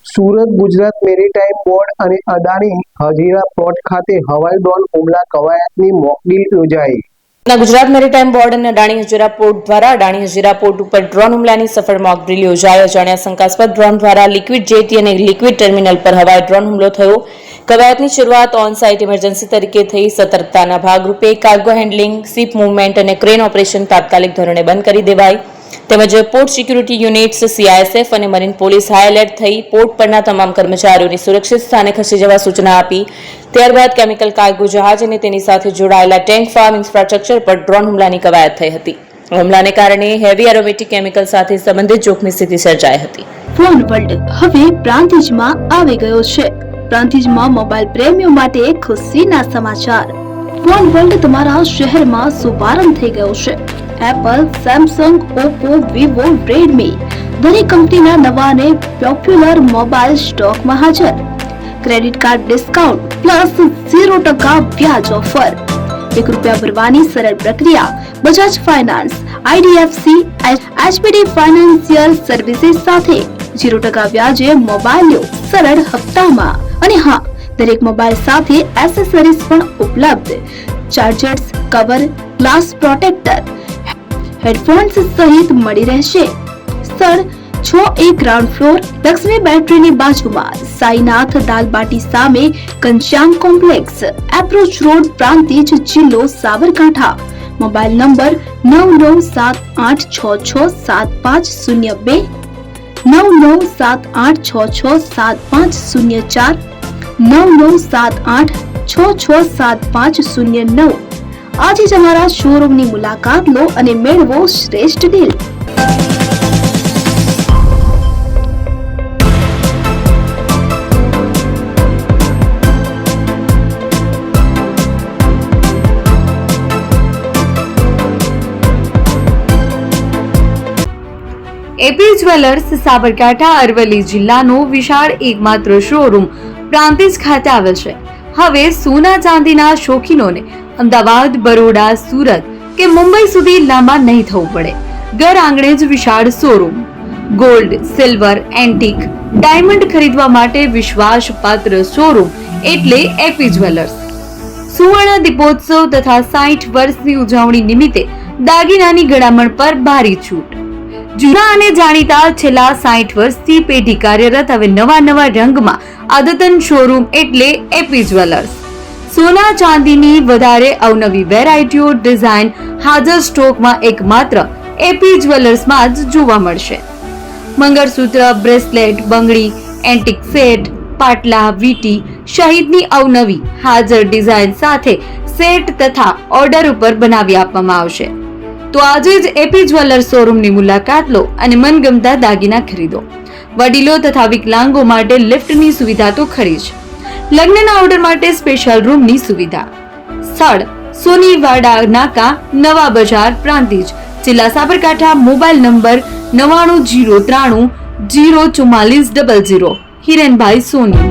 Surat Gujarat maritime board અને Adani Hazira port ખાતે હવાઈ drone હુમલા કવાયતની મોકડ્રીલ યોજાઈ। ગુજરાત મેરીટાઈમ બોર્ડ અને અદાણી હજીરા પોર્ટ દ્વારા અદાણી હજીરા પોર્ટ ઉપર ડ્રોન હુમલાની સફળ મોકડ્રીલ યોજાઈ। અજાણ્યા શંકાસ્પદ ડ્રોન દ્વારા લિક્વિડ જેટી અને લિક્વિડ ટર્મિનલ પર હવાઈ ડ્રોન હુમલો થયો। કવાયતની શરૂઆત ઓન સાઇટ ઇમરજન્સી તરીકે થઈ। સતર્કતાના ભાગરૂપે કાર્ગો હેન્ડલિંગ, શિપ મૂવમેન્ટ અને ક્રેન ઓપરેશન તાત્કાલિક ધોરણે બંધ કરી દેવાય તેમજ પોર્ટ સિક્યુરિટી યુનિટ્સ, CISF અને મરીન પોલીસ હાઈ એલર્ટ થઈ પોર્ટ પરના તમામ કર્મચારીઓને સુરક્ષિત સ્થાને ખસી જવા સૂચના આપી। ત્યારબાદ કેમિકલ કાર્ગો જહાજ અને તેની સાથે જોડાયેલા ટેન્ક ફાર્મ ઇન્ફ્રાસ્ટ્રક્ચર પર ડ્રોન હુમલાની કવાયત થઈ હતી। હુમલાને કારણે હેવી એરોમેટિક કેમિકલ સાથે સંબંધિત જોખમી સ્થિતિ સર્જાઈ હતી। ફોન વર્લ્ડ હવે પ્રાંતિજમાં આવી ગયો છે। પ્રાંતિજમાં મોબાઈલ પ્રેમીઓ માટે ખુશીના સમાચાર। ફોન વર્લ્ડ તમારા શહેરમાં શુભારંભ થઈ ગયો છે। Apple, Samsung, Oppo, Vivo, Redmi દરેક કંપનીના નવા અને પોપ્યુલર મોબાઈલ સ્ટોકમાં હાજર। ક્રેડિટ કાર્ડ ડિસ્કાઉન્ટ પ્લસ 0% વ્યાજ ઓફર। ₹1 ભરવાની સરળ પ્રક્રિયા। Bajaj finance, IDFC, HPD financial services સાથે 0% વ્યાજે મોબાઈલ લો સરળ હપ્તામાં। અને હા, દરેક મોબાઈલ સાથે એસેસરીઝ પણ ઉપલબ્ધ। Chargers, cover, glass protractor, headphones સહિત મળી રહેશે। સ્થળ 6A ગ્રાઉન્ડ ફ્લોર, લક્ષ્મી બેટરીની બાજુમાં, સાઈનાથ દાલબાટી સામે, Ghanshyam complex, approach road, Prantij, જિલ્લો સાબરકાંઠા। Mobile number 9978667502, 9978667504, 9978667509। આજે જ અમારા શોરૂમની મુલાકાત લો અને મેળવો શ્રેષ્ઠ deal. AP jewellers Sabarkantha Aravalli જિલ્લાનો વિશાળ એકમાત્ર શોરૂમ પ્રાંતિજ ખાતે આવેલ છે। હવે સોના ચાંદીના શોખીનોને અમદાવાદ, બરોડા, સુરત કે મુંબઈ સુધી લાંબા નહીં થવું પડે। ઘર આંગણે જ વિશાળ showroom. Gold, silver, antique, diamond ખરીદવા માટે વિશ્વાસપાત્ર શોરૂમ એટલે એપી જ્વેલર્સ। સુવર્ણ દીપોત્સવ તથા 60 વર્ષની ઉજવણી નિમિત્તે દાગીનાની ગળામણ પર ભારી છૂટ। જૂના અને જાણીતા છેલ્લા 60 વર્ષથી પેઢી કાર્યરત હવે નવા રંગમાં અદ્યતન શોરૂમ એટલે એપી જ્વેલર્સ। સોના ચાંદીની વધારે અવનવી વેરાયટીઓ, ડિઝાઇન હાજર સ્ટોકમાં એકમાત્ર એપી જ્વેલર્સમાં જ જોવા મળશે। મંગળસૂત્ર, બ્રેસલેટ, બંગડી, એન્ટિક સેટ, પાટલા, વીટી સહિતની અવનવી હાજર ડિઝાઇન સાથે સેટ તથા ઓર્ડર ઉપર બનાવી આપવામાં આવશે। તો આજે જ એપી જ્વેલર્સ શોરૂમની મુલાકાત લો અને મનગમતા દાગીના ખરીદો। વડીલો તથા વિકલાંગો માટે લિફ્ટની સુવિધા તો ખરી જ, લગ્નના ઓર્ડર માટે સ્પેશિયલ રૂમની સુવિધા। સ્થળ સોનીવાડા નાકા, નવા બજાર, પ્રાંતિજ, જિલ્લા સાબરકાંઠા। Mobile number 9903304400। હિરેનભાઈ સોની।